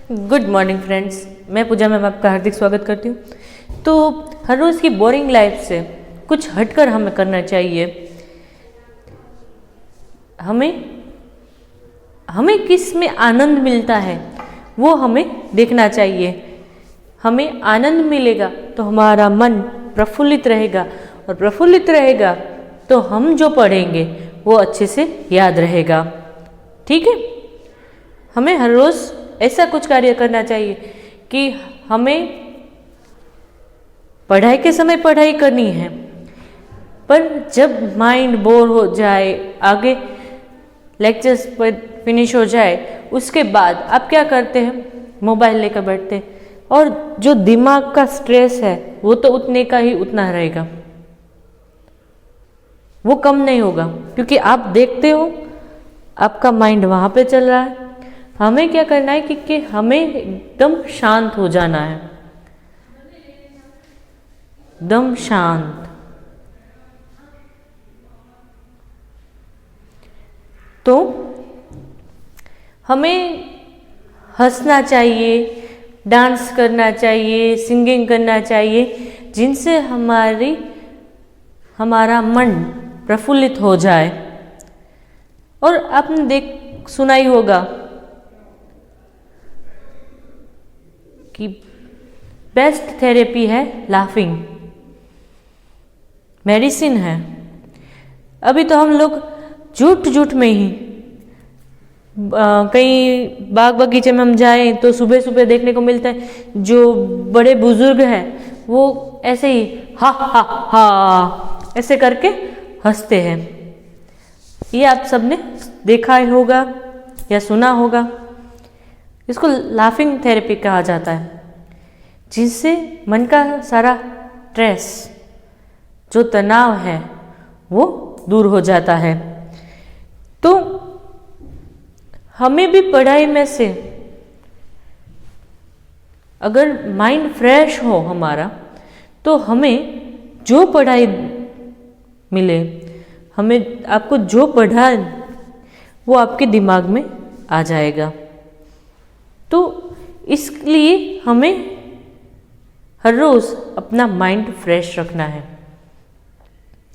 Good morning friends, मैं पूजा ma'am आपका हार्दिक स्वागत करती हूँ। तो हर रोज़ की बोरिंग लाइफ से कुछ हटकर हमें करना चाहिए। हमें किस में आनंद मिलता है वो हमें देखना चाहिए। हमें आनंद मिलेगा तो हमारा मन प्रफुल्लित रहेगा, और प्रफुल्लित रहेगा तो हम जो पढ़ेंगे वो अच्छे से याद रहेगा। ठीक है, हमें हर रोज़ ऐसा कुछ कार्य करना चाहिए कि हमें पढ़ाई के समय पढ़ाई करनी है, पर जब माइंड बोर हो जाए, आगे लेक्चर्स पर फिनिश हो जाए, उसके बाद आप क्या करते हैं, मोबाइल लेकर बैठते हैं, और जो दिमाग का स्ट्रेस है वो तो उतने का ही उतना रहेगा, वो कम नहीं होगा, क्योंकि आप देखते हो आपका माइंड वहाँ पे चल रहा है। हमें क्या करना है कि हमें एकदम शांत हो जाना है, एकदम शांत। तो हमें हंसना चाहिए, डांस करना चाहिए, सिंगिंग करना चाहिए, जिनसे हमारा मन प्रफुल्लित हो जाए। और आपने सुना ही होगा कि बेस्ट थेरेपी है लाफिंग, मेडिसिन है। अभी तो हम लोग झूठ में ही कहीं बाग बगीचे में हम जाएं तो सुबह सुबह देखने को मिलता है, जो बड़े बुजुर्ग हैं वो ऐसे ही हा हा हा ऐसे करके हंसते हैं। ये आप सबने देखा ही होगा या सुना होगा। इसको लाफिंग थेरेपी कहा जाता है, जिससे मन का सारा स्ट्रेस, जो तनाव है, वो दूर हो जाता है। तो हमें भी पढ़ाई में से अगर माइंड फ्रेश हो हमारा, तो हमें जो पढ़ाई मिले, हमें आपको जो पढ़ा वो आपके दिमाग में आ जाएगा। तो इसलिए हमें हर रोज़ अपना माइंड फ्रेश रखना है।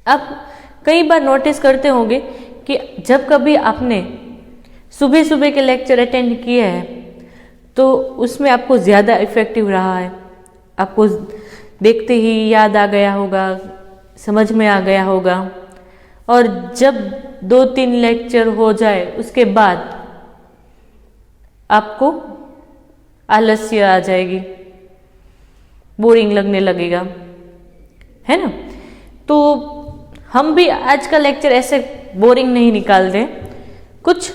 आप कई बार नोटिस करते होंगे कि जब कभी आपने सुबह सुबह के लेक्चर अटेंड किए हैं तो उसमें आपको ज़्यादा इफ़ेक्टिव रहा है, आपको देखते ही याद आ गया होगा, समझ में आ गया होगा। और जब 2-3 लेक्चर हो जाए उसके बाद आपको आलस्य आ जाएगी, बोरिंग लगने लगेगा, है ना। तो हम भी आज का लेक्चर ऐसे बोरिंग नहीं निकालते, कुछ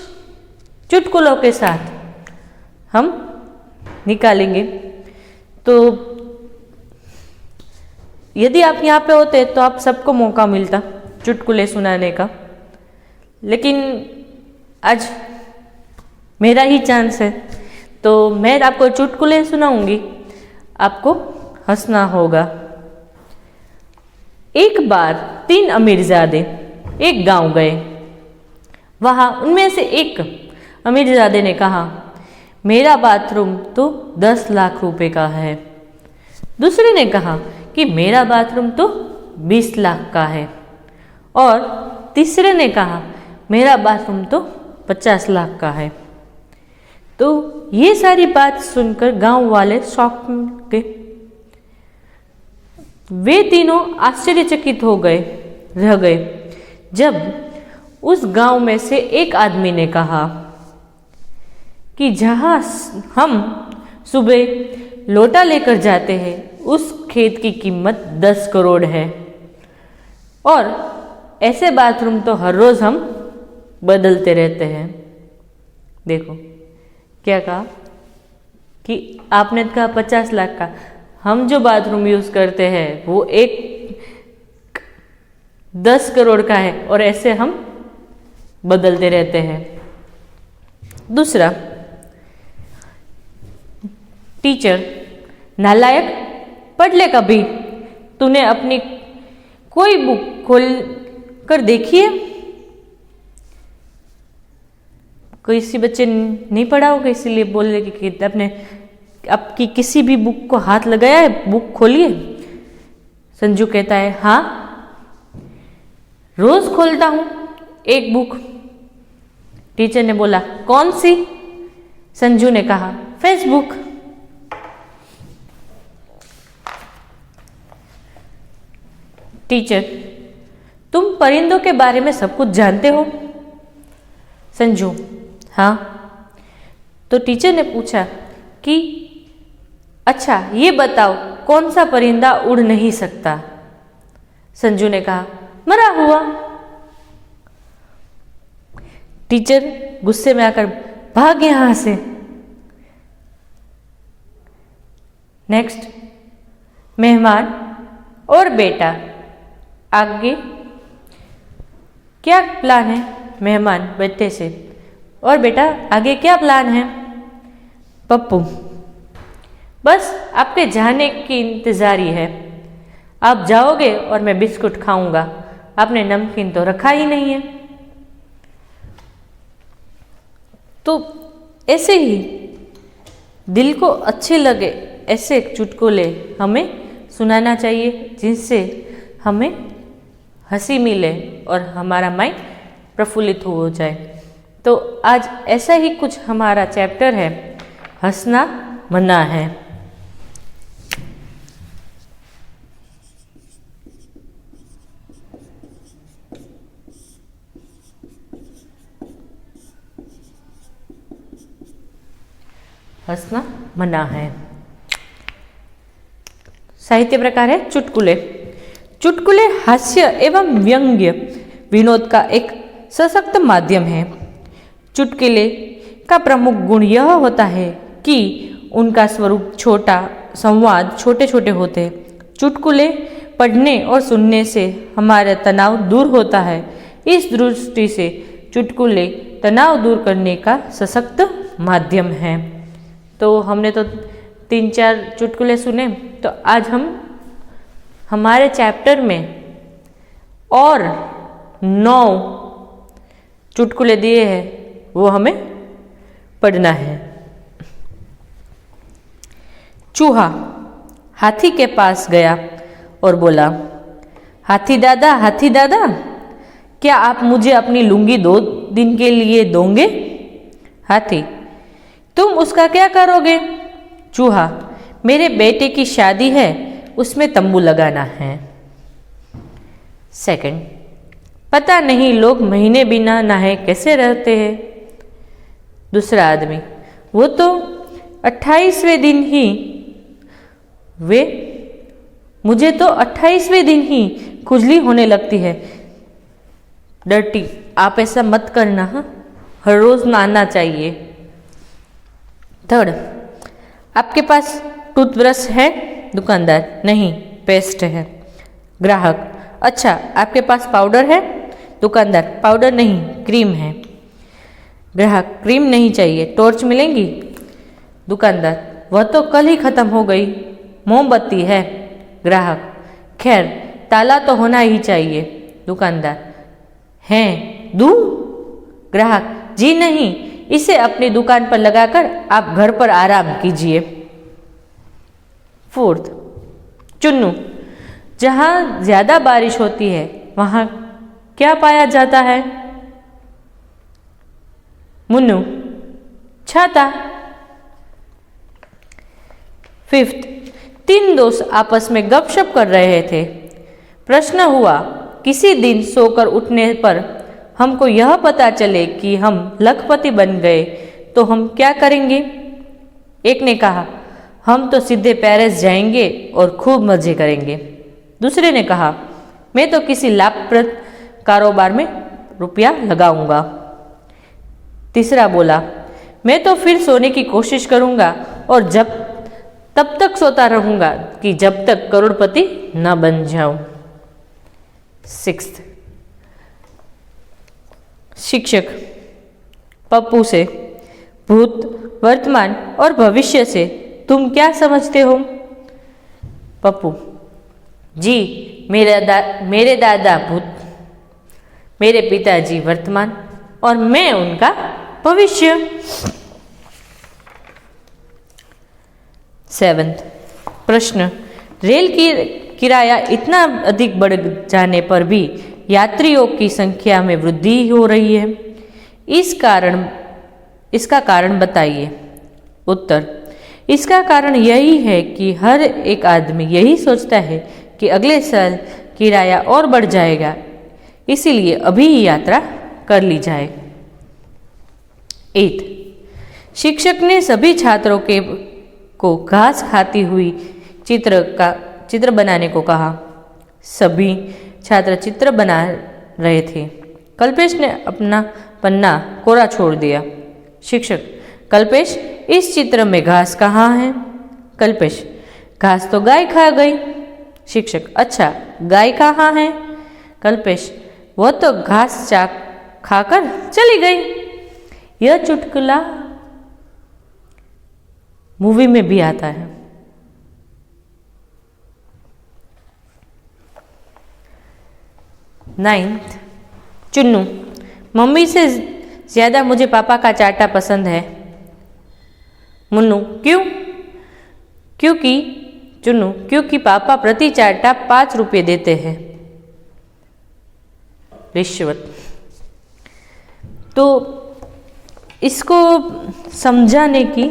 चुटकुलों के साथ हम निकालेंगे। तो यदि आप यहाँ पे होते तो आप सबको मौका मिलता चुटकुले सुनाने का, लेकिन आज मेरा ही चांस है, तो मैं आपको चुटकुले सुनाऊंगी, आपको हंसना होगा। एक बार 3 अमीरजादे एक गांव गए। वहां उनमें से एक अमीरजादे ने कहा, मेरा बाथरूम तो 10 लाख रुपए का है। दूसरे ने कहा कि मेरा बाथरूम तो 20 लाख का है। और तीसरे ने कहा, मेरा बाथरूम तो 50 लाख का है। तो ये सारी बात सुनकर गांव वाले शॉक में गए। वे तीनों आश्चर्यचकित रह गए जब उस गांव में से एक आदमी ने कहा कि जहां हम सुबह लोटा लेकर जाते हैं उस खेत की कीमत 10 करोड़ है, और ऐसे बाथरूम तो हर रोज हम बदलते रहते हैं। देखो क्या कहा कि आपने कहा 50 लाख का, हम जो बाथरूम यूज करते हैं वो 10 करोड़ का है, और ऐसे हम बदलते रहते हैं। दूसरा, टीचर, नालायक, पढ़ ले कभी, तूने अपनी कोई बुक खोल कर देखी है? किसी बच्चे नहीं पढ़ा होगा इसीलिए बोल रहे कि आपने आपकी किसी भी बुक को हाथ लगाया है, बुक खोलिए। संजू कहता है हाँ, रोज खोलता हूं एक बुक। टीचर ने बोला कौन सी? संजू ने कहा फेसबुक। टीचर, तुम परिंदों के बारे में सब कुछ जानते हो? संजू हाँ। तो टीचर ने पूछा कि अच्छा ये बताओ कौन सा परिंदा उड़ नहीं सकता? संजू ने कहा मरा हुआ। टीचर गुस्से में आकर भाग यहां से। नेक्स्ट, मेहमान और बेटा, आगे क्या प्लान है? मेहमान बेटे से, और बेटा आगे क्या प्लान है? पप्पू, बस आपके जाने की इंतजार ही है। आप जाओगे और मैं बिस्कुट खाऊंगा, आपने नमकीन तो रखा ही नहीं है। तो ऐसे ही दिल को अच्छे लगे ऐसे चुटकुले हमें सुनाना चाहिए, जिनसे हमें हंसी मिले और हमारा माइंड प्रफुल्लित हो जाए। तो आज ऐसा ही कुछ हमारा चैप्टर है, हंसना मना है। हंसना मना है। साहित्य प्रकार है चुटकुले। चुटकुले हास्य एवं व्यंग्य विनोद का एक सशक्त माध्यम है। चुटकुले का प्रमुख गुण यह होता है कि उनका स्वरूप छोटा, संवाद छोटे छोटे होते हैं। चुटकुले पढ़ने और सुनने से हमारा तनाव दूर होता है। इस दृष्टि से चुटकुले तनाव दूर करने का सशक्त माध्यम है। तो हमने तो 3-4 चुटकुले सुने, तो आज हम हमारे चैप्टर में और 9 चुटकुले दिए हैं, वो हमें पढ़ना है। चूहा हाथी के पास गया और बोला, हाथी दादा, क्या आप मुझे अपनी लुंगी 2 दिन के लिए दोगे? हाथी, तुम उसका क्या करोगे? चूहा, मेरे बेटे की शादी है, उसमें तंबू लगाना है। सेकंड, पता नहीं लोग महीने बिना नहाए कैसे रहते हैं। दूसरा आदमी, वो तो 28वें दिन ही मुझे तो 28वें दिन ही खुजली होने लगती है। डर्टी, आप ऐसा मत करना, हाँ, हर रोज नहाना चाहिए। थर्ड, आपके पास टूथब्रश है? दुकानदार, नहीं, पेस्ट है। ग्राहक, अच्छा आपके पास पाउडर है? दुकानदार, पाउडर नहीं, क्रीम है। ग्राहक, क्रीम नहीं चाहिए, टॉर्च मिलेंगी? दुकानदार, वह तो कल ही खत्म हो गई, मोमबत्ती है। ग्राहक, खैर ताला तो होना ही चाहिए। दुकानदार, है, दूं? ग्राहक, जी नहीं, इसे अपनी दुकान पर लगाकर आप घर पर आराम कीजिए। फोर्थ, चुन्नू, जहां ज्यादा बारिश होती है वहां क्या पाया जाता है? मुन्नू, छाता। फिफ्थ, 3 दोस्त आपस में गपशप कर रहे थे। प्रश्न हुआ, किसी दिन सोकर उठने पर हमको यह पता चले कि हम लखपति बन गए तो हम क्या करेंगे? एक ने कहा, हम तो सीधे पेरिस जाएंगे और खूब मजे करेंगे। दूसरे ने कहा, मैं तो किसी लाभप्रद कारोबार में रुपया लगाऊंगा। तीसरा बोला, मैं तो फिर सोने की कोशिश करूंगा और तब तक सोता रहूंगा कि जब तक करोड़पति न बन जाऊं। सिक्स्थ, शिक्षक पप्पू से, भूत, वर्तमान और भविष्य से तुम क्या समझते हो? पप्पू, जी मेरे दादा भूत, मेरे पिताजी वर्तमान और मैं उनका भविष्य। 7th प्रश्न, रेल की किराया इतना अधिक बढ़ जाने पर भी यात्रियों की संख्या में वृद्धि हो रही है, इसका कारण बताइए। उत्तर, इसका कारण यही है कि हर एक आदमी यही सोचता है कि अगले साल किराया और बढ़ जाएगा, इसीलिए अभी ही यात्रा कर ली जाए। 8th शिक्षक ने सभी छात्रों को घास खाती हुई चित्र बनाने को कहा। सभी छात्र चित्र बना रहे थे। कल्पेश ने अपना पन्ना कोरा छोड़ दिया। शिक्षक, कल्पेश, इस चित्र में घास कहाँ है? कल्पेश, घास तो गाय खा गई। शिक्षक, अच्छा, गाय कहाँ है? कल्पेश, वो तो घास खाकर चली गई। यह चुटकुला मूवी में भी आता है। 9th चुन्नू, मम्मी से ज्यादा मुझे पापा का चाटा पसंद है। मुन्नू, क्यों? क्योंकि पापा प्रति चाटा 5 रुपये देते हैं। रिश्वत। तो इसको समझाने की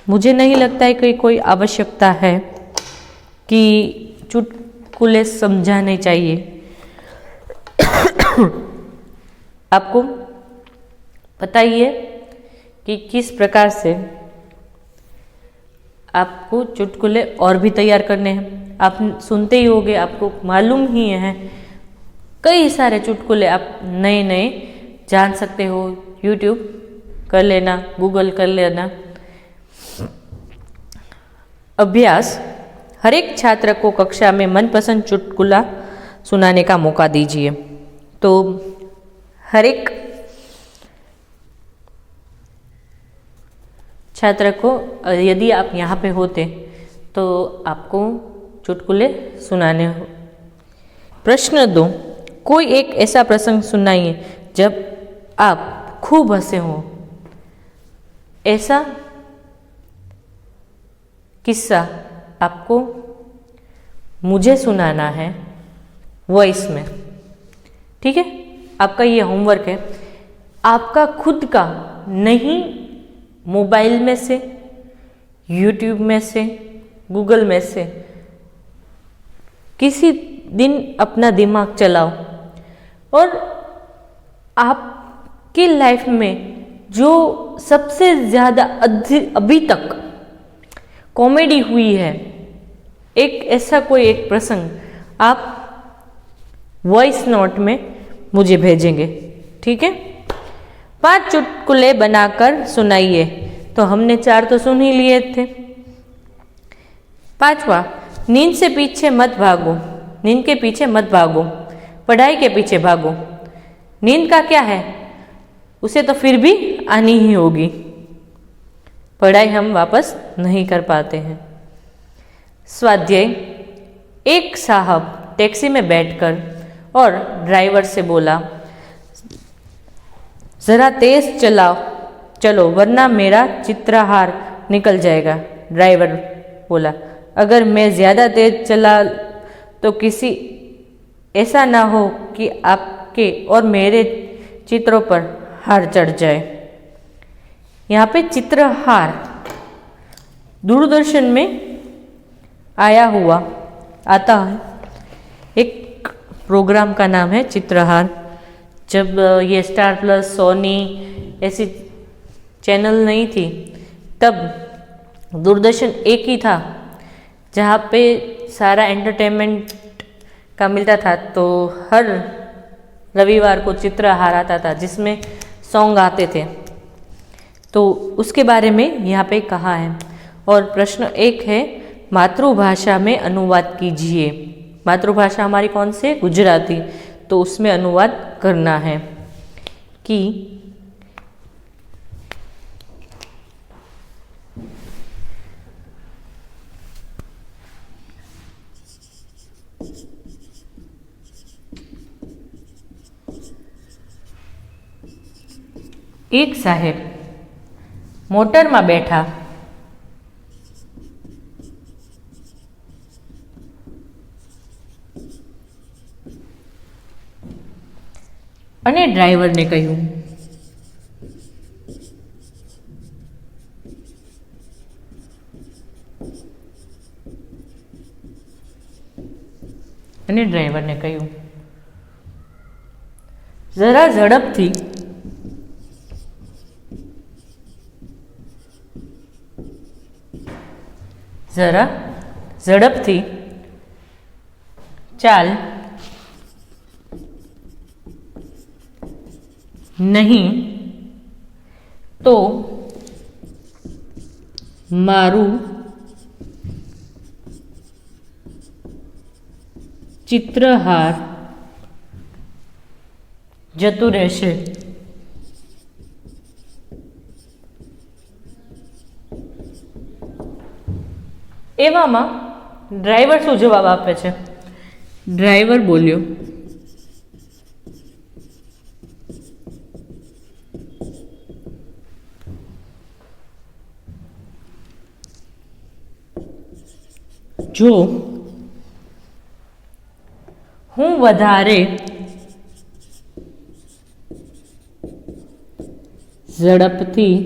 मुझे नहीं लगता है कि कोई आवश्यकता है कि चुटकुले समझाने चाहिए। आपको पता ही है कि किस प्रकार से आपको चुटकुले और भी तैयार करने हैं। आप सुनते ही होंगे, आपको मालूम ही है, कई सारे चुटकुले आप नए नए जान सकते हो। यूट्यूब कर लेना, गूगल कर लेना। अभ्यास, हर एक छात्र को कक्षा में मनपसंद चुटकुला सुनाने का मौका दीजिए। तो हर एक छात्र को, यदि आप यहाँ पे होते तो आपको चुटकुले सुनाने हो। प्रश्न 2, कोई एक ऐसा प्रसंग सुनाइए जब आप खूब हंसे हो। ऐसा किस्सा आपको मुझे सुनाना है वॉइस में, ठीक है? आपका ये होमवर्क है। आपका खुद का नहीं, मोबाइल में से, यूट्यूब में से, गूगल में से किसी दिन अपना दिमाग चलाओ और आपकी लाइफ में जो सबसे ज़्यादा अभी तक कॉमेडी हुई है, एक ऐसा कोई एक प्रसंग आप वॉइस नोट में मुझे भेजेंगे, ठीक है? 5 चुटकुले बनाकर सुनाइए। तो हमने 4 तो सुन ही लिए थे। 5वां, नींद के पीछे मत भागो, पढ़ाई के पीछे भागो। नींद का क्या है, उसे तो फिर भी आनी ही होगी, पढ़ाई हम वापस नहीं कर पाते हैं। स्वाध्याय, एक साहब टैक्सी में बैठकर और ड्राइवर से बोला, जरा तेज चलो वरना मेरा चित्रहार निकल जाएगा। ड्राइवर बोला, अगर मैं ज़्यादा तेज चला तो किसी ऐसा ना हो कि आपके और मेरे चित्रों पर हार चढ़ जाए। यहाँ पे चित्रहार दूरदर्शन में आता है, एक प्रोग्राम का नाम है चित्रहार। जब ये स्टार प्लस, सोनी ऐसी चैनल नहीं थी, तब दूरदर्शन एक ही था जहाँ पे सारा एंटरटेनमेंट का मिलता था। तो हर रविवार को चित्रहार आता था जिसमें सॉन्ग आते थे। तो उसके बारे में यहाँ पे कहा है। और प्रश्न 1 है, मातृभाषा में अनुवाद कीजिए। मातृभाषा हमारी कौन सी? गुजराती। तो उसमें अनुवाद करना है कि એક સાહેબ મોટરમાં બેઠા અને ડ્રાઈવરને કહ્યું, જરા ઝડપથી ચાલ, નહીં તો મારું ચિત્રહાર જતું રહેશે. એવામાં ડ્રાઈવર શું જવાબ આપે છે? ડ્રાઈવર બોલ્યો, જો હું વધારે ઝડપથી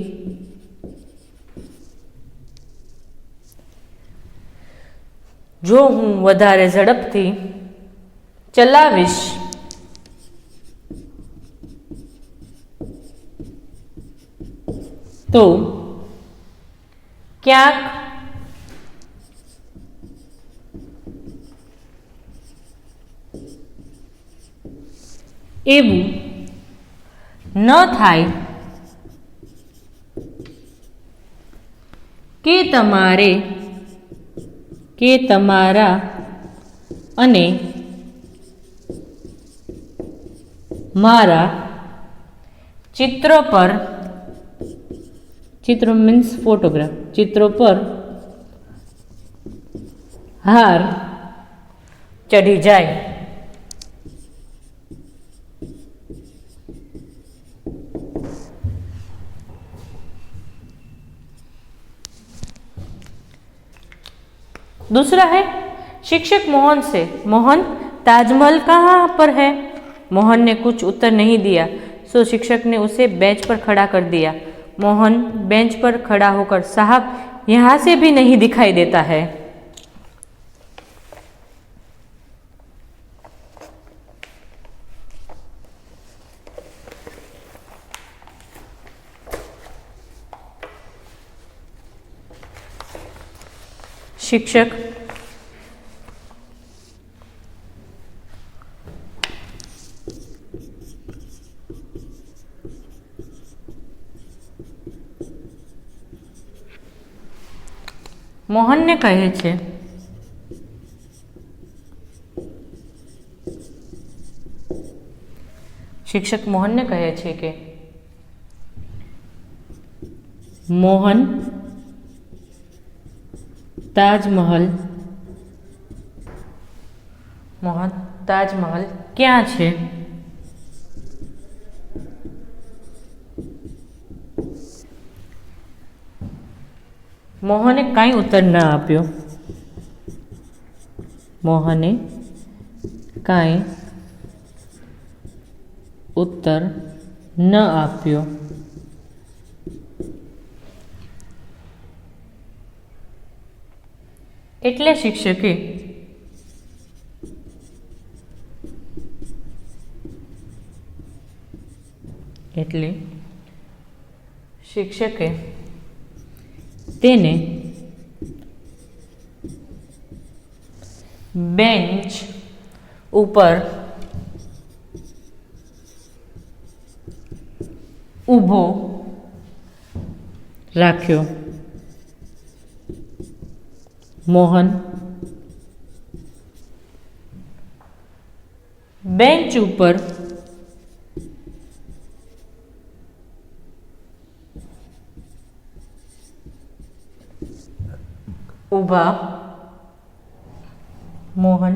ચલાવીશ તો ક્યાંક એવું ન થાય કે તમારા અને મારા ચિત્રો મીન્સ ફોટોગ્રાફ, ચિત્રો પર હાર ચઢી જાય. दूसरा है शिक्षक मोहन से, मोहन ताजमहल कहाँ पर है? मोहन ने कुछ उत्तर नहीं दिया, सो शिक्षक ने उसे बेंच पर खड़ा कर दिया. मोहन बेंच पर खड़ा होकर, साहब यहाँ से भी नहीं दिखाई देता है. शिक्षक મોહનને કહે છે, શિક્ષક મોહનને કહે છે કે મોહન તાજમહલ ક્યાં છે? મોહને કાંઈ ઉત્તર ન આપ્યો. એટલે શિક્ષકે તેને બેન્ચ ઉપર ઊભો રાખ્યો. મોહન બેન્ચ ઉપર ઊભા મોહન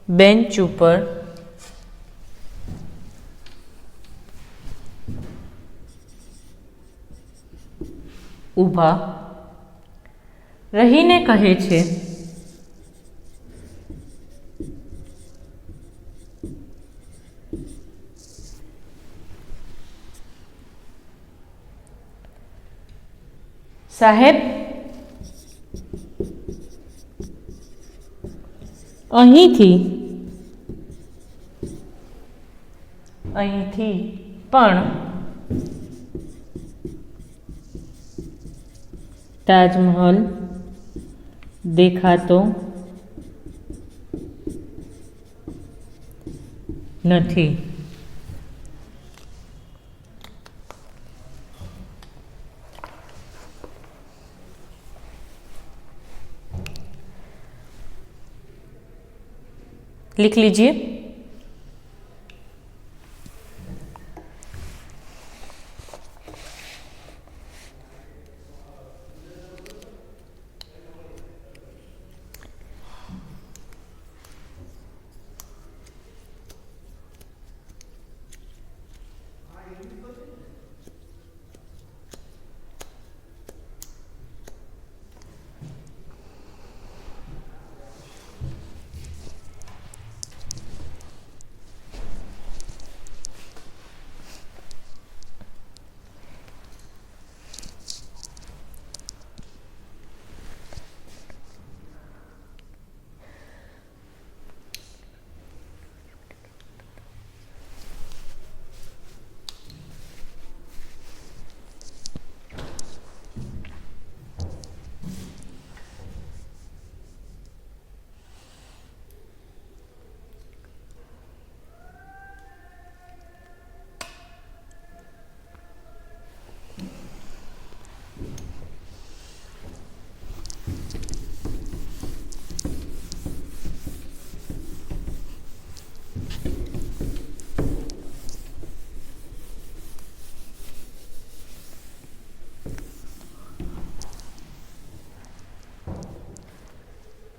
બેન્ચ ઉપર ઊભા રહીને કહે છે સાહેબ અહીંથી પણ તાજમહલ દેખાતો નથી. लिख लीजिए.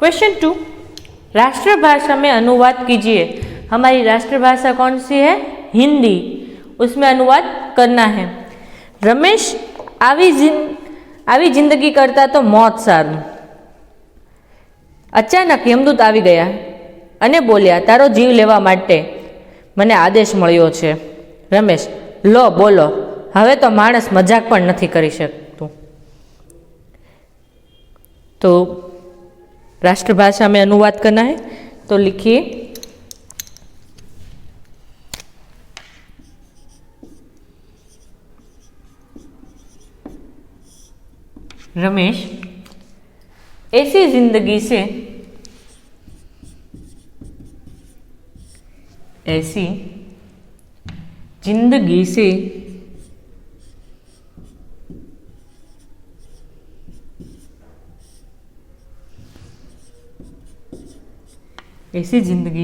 क्वेश्चन 2, राष्ट्रभाषा में अनुवाद कीजिए. हमारी राष्ट्रभाषा कौन सी है? हिंदी. उसमें अनुवाद करना है. रमेश આવી જિંદગી કરતા તો મોત સારું. અચાનક યમદૂત આવી ગયા અને બોલ્યા, તારો જીવ લેવા માટે મને આદેશ મળ્યો છે. રમેશ, લો બોલો, હવે તો માણસ મજાક પણ નથી કરી શકતું. तो राष्ट्रभाषा में अनुवाद करना है, तो लिखिए रमेश ऐसी जिंदगी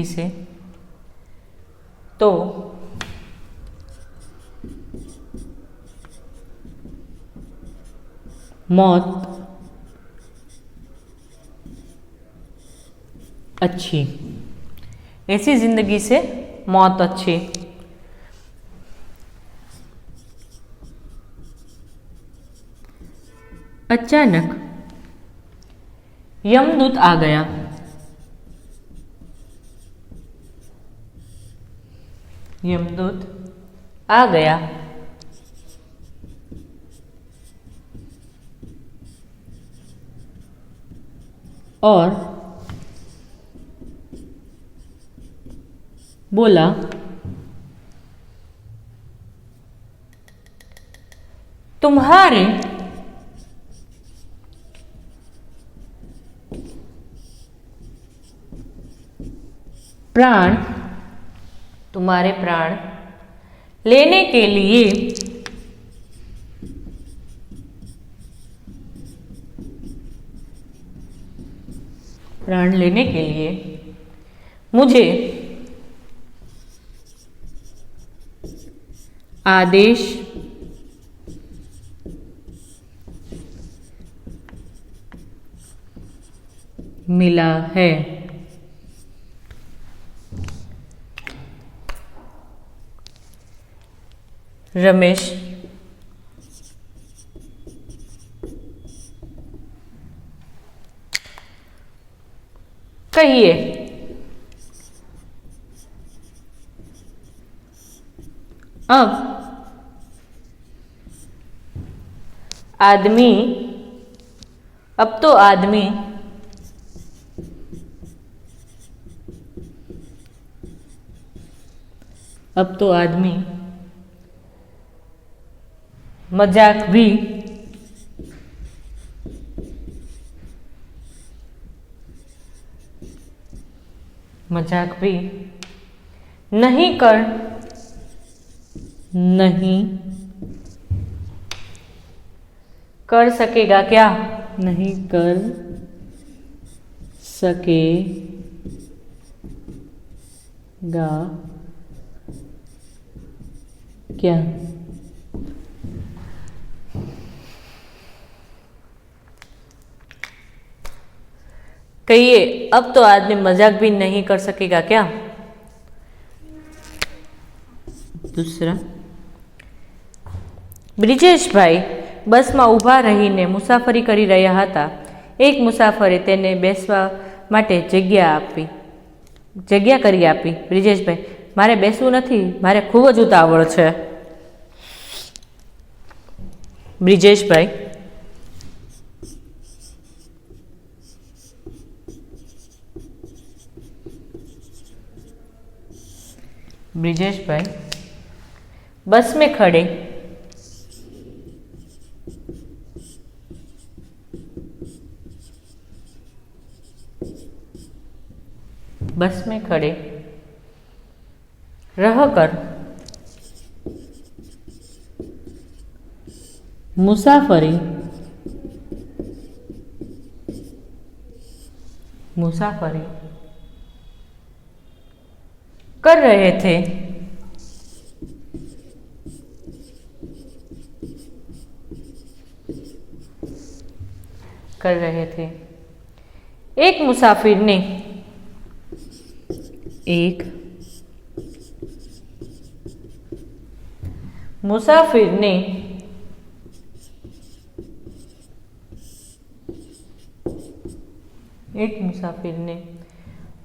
से तो मौत अच्छी. ऐसी जिंदगी से मौत अच्छी. अचानक यमदूत आ गया. यमदूत आ गया और बोला, तुम्हारे प्राण लेने के लिए मुझे आदेश मिला है. रमेश कहिए। अब आदमी, अब तो आदमी मजाक भी नहीं कर सकेगा क्या? नहीं कर सकेगा क्या? कहिए, अब तो आदमी मजाक भी नहीं कर सकेगा क्या? दूसरा, બ્રિજેશભાઈ બસમાં ઊભા રહીને મુસાફરી કરી રહ્યા હતા. એક મુસાફરે તેને બેસવા માટે જગ્યા કરી આપી. બ્રિજેશભાઈ, મારે બેસવું નથી, મારે ખૂબ જ ઉતાવળ છે. બ્રિજેશભાઈ, बस में खड़े रहकर मुसाफरी कर रहे थे. एक मुसाफिर ने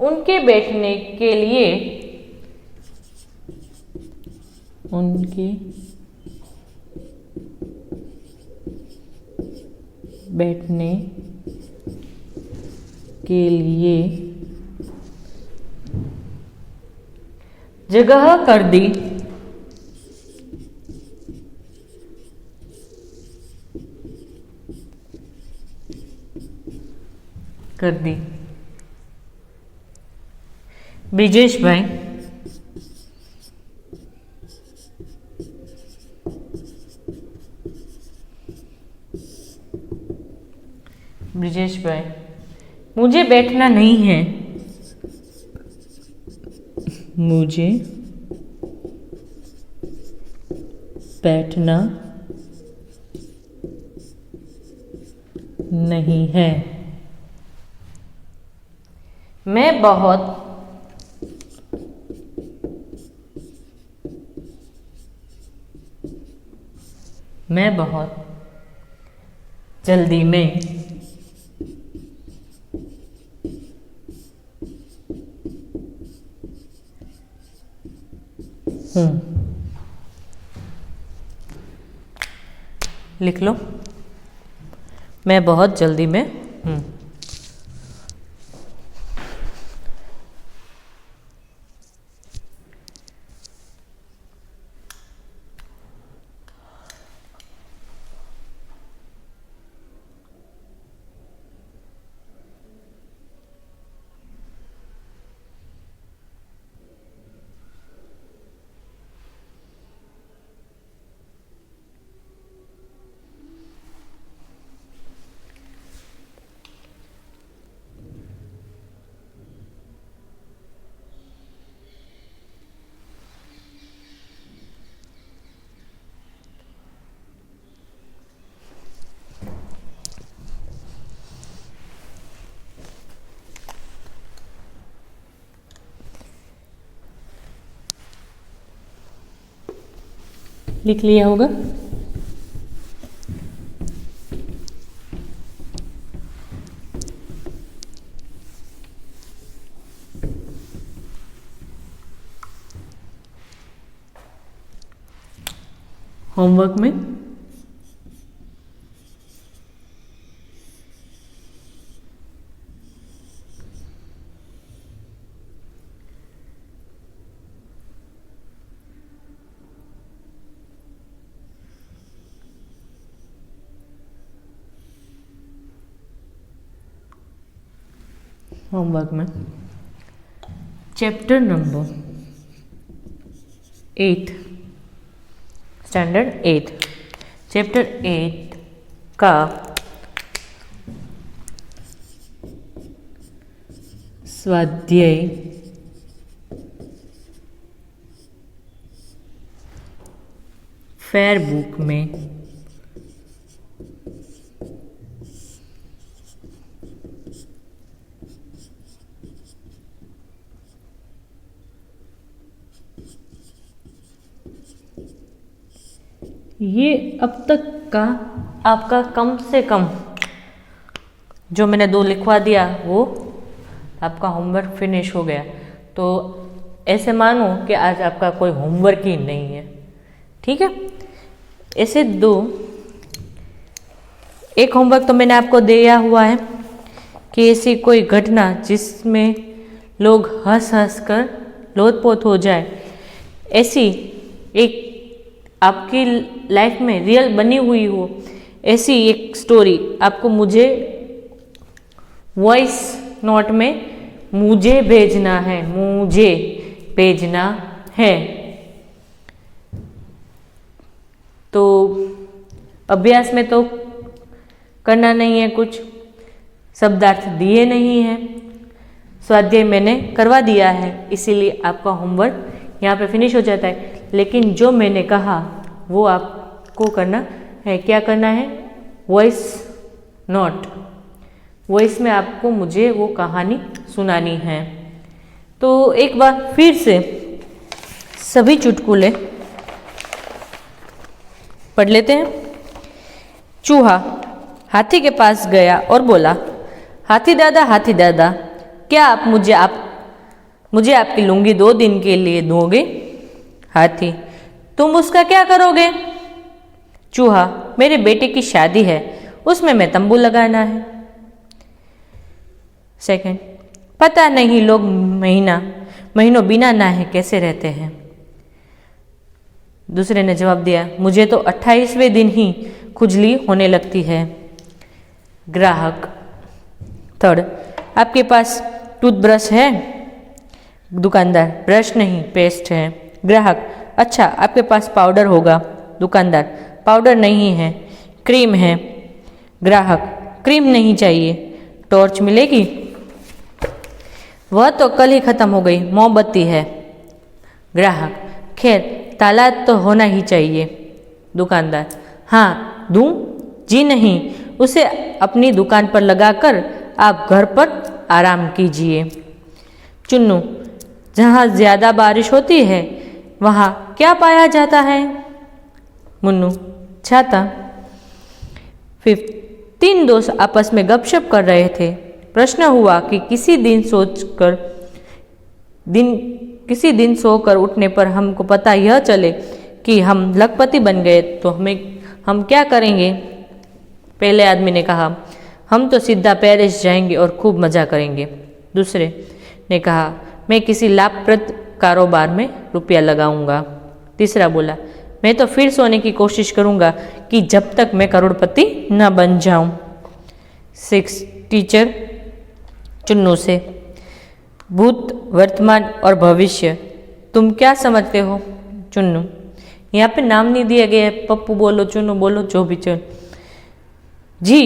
उनके बैठने के लिए जगह कर दी. બ્રિજેશભાઈ, मुझे बैठना नहीं है. मैं बहुत जल्दी में हूँ. लिख लो, मैं बहुत जल्दी में हूँ. लिख लिया होगा. होमवर्क में चैप्टर नंबर 8 स्टैंडर्ड 8 चैप्टर 8 का स्वाध्याय फेयर बुक में ये अब तक का आपका कम से कम जो मैंने 2 लिखवा दिया वो आपका होमवर्क फिनिश हो गया। तो ऐसे मानो कि आज आपका कोई होमवर्क ही नहीं है, ठीक है। ऐसे 2 एक होमवर्क तो मैंने आपको दिया हुआ है कि ऐसी कोई घटना जिसमें लोग हंस हंस कर लोटपोट हो जाए, ऐसी एक आपकी लाइफ में रियल बनी हुई हो ऐसी एक स्टोरी आपको मुझे वॉइस नोट में मुझे भेजना है। तो अभ्यास में तो करना नहीं है, कुछ शब्दार्थ दिए नहीं हैं, स्वाध्याय मैंने करवा दिया है, इसीलिए आपका होमवर्क यहाँ पे फिनिश हो जाता है। लेकिन जो मैंने कहा वो आपको करना है। क्या करना है? वॉइस नोट, वॉइस में आपको मुझे वो कहानी सुनानी है। तो एक बार फिर से सभी चुटकुले पढ़ लेते हैं। चूहा हाथी के पास गया और बोला, हाथी दादा, क्या आप मुझे आपकी लुंगी 2 दिन के लिए दोगे? हाथी, तुम उसका क्या करोगे? चूहा, मेरे बेटे की शादी है, उसमें मैं तंबू लगाना है। सेकंड, पता नहीं लोग महीनों बिना नहाए कैसे रहते हैं। दूसरे ने जवाब दिया, मुझे तो 28वें दिन ही खुजली होने लगती है। ग्राहक, थर्ड, आपके पास टूथब्रश है? दुकानदार, ब्रश नहीं, पेस्ट है। ग्राहक, अच्छा, आपके पास पाउडर होगा। दुकानदार, पाउडर नहीं है, क्रीम है। ग्राहक, क्रीम नहीं चाहिए, टॉर्च मिलेगी? वह तो कल ही खत्म हो गई, मोमबत्ती है। ग्राहक, खैर ताला तो होना ही चाहिए। दुकानदार, हाँ दूं? जी नहीं, उसे अपनी दुकान पर लगाकर आप घर पर आराम कीजिए। चुन्नू, जहाँ ज़्यादा बारिश होती है वहाँ क्या पाया जाता है? मुन्नू, छाता। फिफ्थ, 3 दोस्त आपस में गपशप कर रहे थे। प्रश्न हुआ कि किसी दिन सोकर उठने पर हमको पता यह चले कि हम लखपति बन गए तो हम क्या करेंगे? पहले आदमी ने कहा, हम तो सीधा पेरिस जाएंगे और खूब मज़ा करेंगे। दूसरे ने कहा, मैं किसी लाभप्रद कारोबार में रुपया लगाऊंगा। तीसरा बोला, मैं तो फिर सोने की कोशिश करूंगा कि जब तक मैं करोड़पति न बन जाऊं। 6, टीचर चुन्नू से, भूत, वर्तमान और भविष्य तुम क्या समझते हो? चुन्नू, यहाँ पे नाम नहीं दिया गया है, पप्पू बोलो, चुन्नू बोलो, जो भी चल। जी,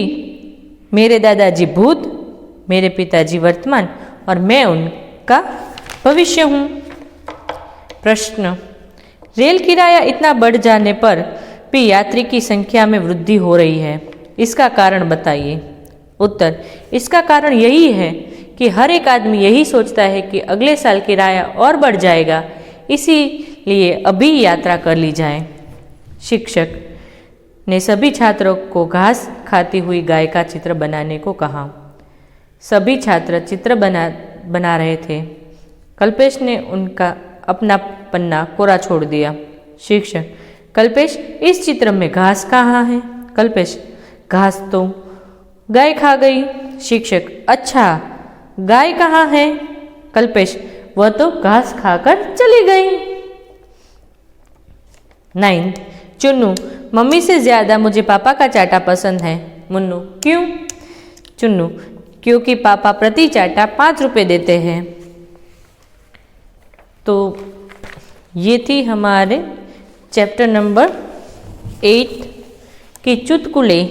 मेरे दादाजी भूत, मेरे पिताजी वर्तमान और मैं उनका भविष्य हूँ। प्रश्न, रेल किराया इतना बढ़ जाने पर भी यात्री की संख्या में वृद्धि हो रही है, इसका कारण बताइए। उत्तर, इसका कारण यही है कि हर एक आदमी यही सोचता है कि अगले साल किराया और बढ़ जाएगा, इसीलिए अभी यात्रा कर ली जाए। शिक्षक ने सभी छात्रों को घास खाती हुई गाय का चित्र बनाने को कहा। सभी छात्र चित्र बना रहे थे। कल्पेश ने उनका अपना पन्ना कोरा छोड़ दिया। शिक्षक, कल्पेश, इस चित्र में घास कहाँ है? कल्पेश, घास तो गाय खा गई। शिक्षक, अच्छा, गाय कहाँ है? कल्पेश, वह तो घास खाकर चली गई। 9th, चुन्नू, मम्मी से ज्यादा मुझे पापा का चाटा पसंद है। मुन्नू, क्यों? चुन्नू, क्योंकि पापा प्रति चाटा 5 रुपए देते हैं। तो ये थी हमारे चैप्टर नंबर 8 की चुटकुले,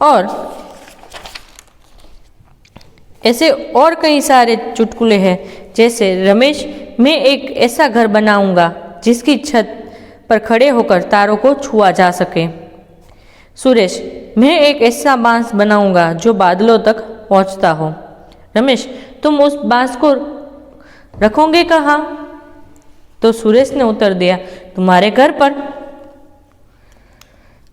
और ऐसे और कई सारे चुटकुले हैं, जैसे रमेश, मैं एक ऐसा घर बनाऊंगा जिसकी छत पर खड़े होकर तारों को छुआ जा सके। सुरेश, मैं एक ऐसा बांस बनाऊंगा जो बादलों तक पहुंचता हो। रमेश, तुम उस बांस को रखोगे कहाँ? तो सुरेश ने उत्तर दिया, तुम्हारे घर पर।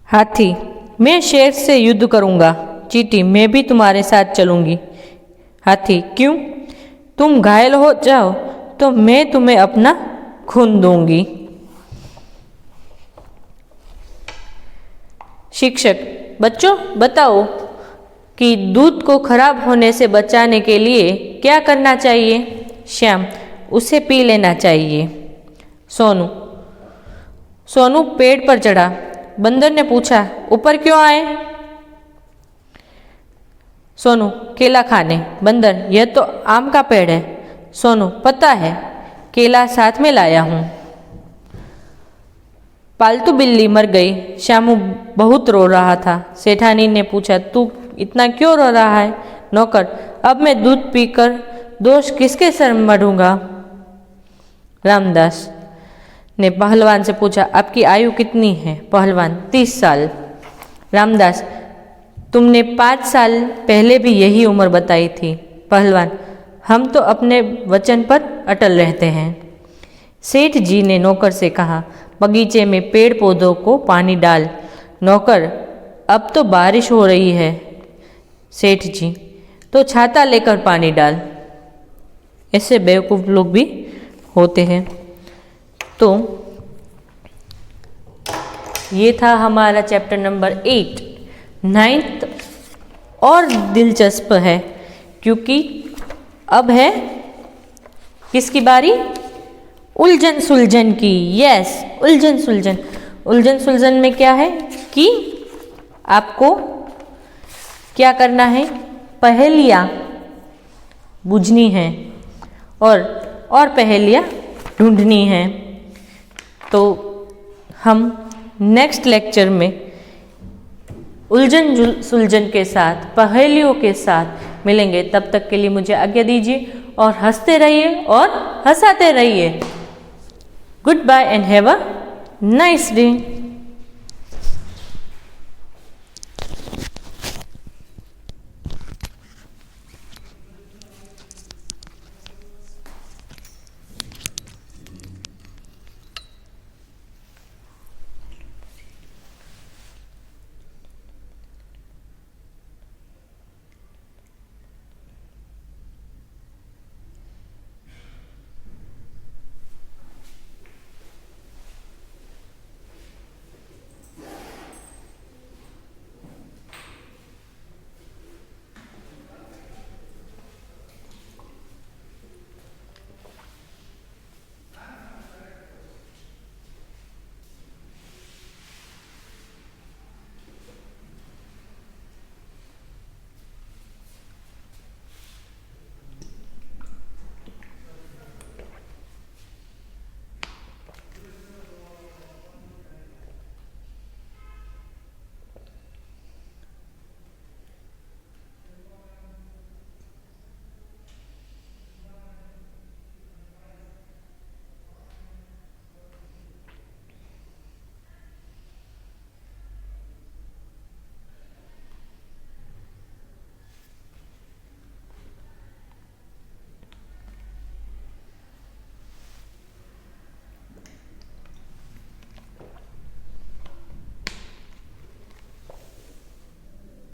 हाथी, मैं शेर से युद्ध करूंगा। चींटी, मैं भी तुम्हारे साथ चलूंगी। हाथी, क्यों? तुम घायल हो जाओ तो मैं तुम्हें अपना खून दूंगी। शिक्षक, बच्चों बताओ कि दूध को खराब होने से बचाने के लिए क्या करना चाहिए? श्याम, उसे पी लेना चाहिए। सोनू, सोनू पेड़ पर चढ़ा। बंदर ने पूछा, ऊपर क्यों आए? सोनू, केला खाने। बंदर, यह तो आम का पेड़ है। सोनू, पता है, केला साथ में लाया हूं। पालतू बिल्ली मर गई। श्यामू बहुत रो रहा था। सेठानी ने पूछा, तू इतना क्यों रो रहा है? नौकर, अब मैं दूध पीकर दोष किसके सर मढ़ूंगा? रामदास ने पहलवान से पूछा, आपकी आयु कितनी है? पहलवान, 30 साल। रामदास, तुमने 5 साल पहले भी यही उम्र बताई थी। पहलवान, हम तो अपने वचन पर अटल रहते हैं। सेठ जी ने नौकर से कहा, बगीचे में पेड़ पौधों को पानी डाल। नौकर, अब तो बारिश हो रही है। सेठ जी, तो छाता लेकर पानी डाल। ऐसे बेवकूफ लोग भी होते हैं। तो ये था हमारा चैप्टर नंबर 8। 9th और दिलचस्प है, क्योंकि अब है किसकी बारी? उलझन सुलझन की। यस, उलझन सुलझन। उलझन सुलझन में क्या है कि आपको क्या करना है? पहेलियाँ बूझनी है और पहेलियाँ ढूंढनी है। तो हम नेक्स्ट लेक्चर में उलझन सुलझन के साथ, पहेलियों के साथ मिलेंगे। तब तक के लिए मुझे आज्ञा दीजिए और हंसते रहिए और हंसाते रहिए। Goodbye and have a nice day.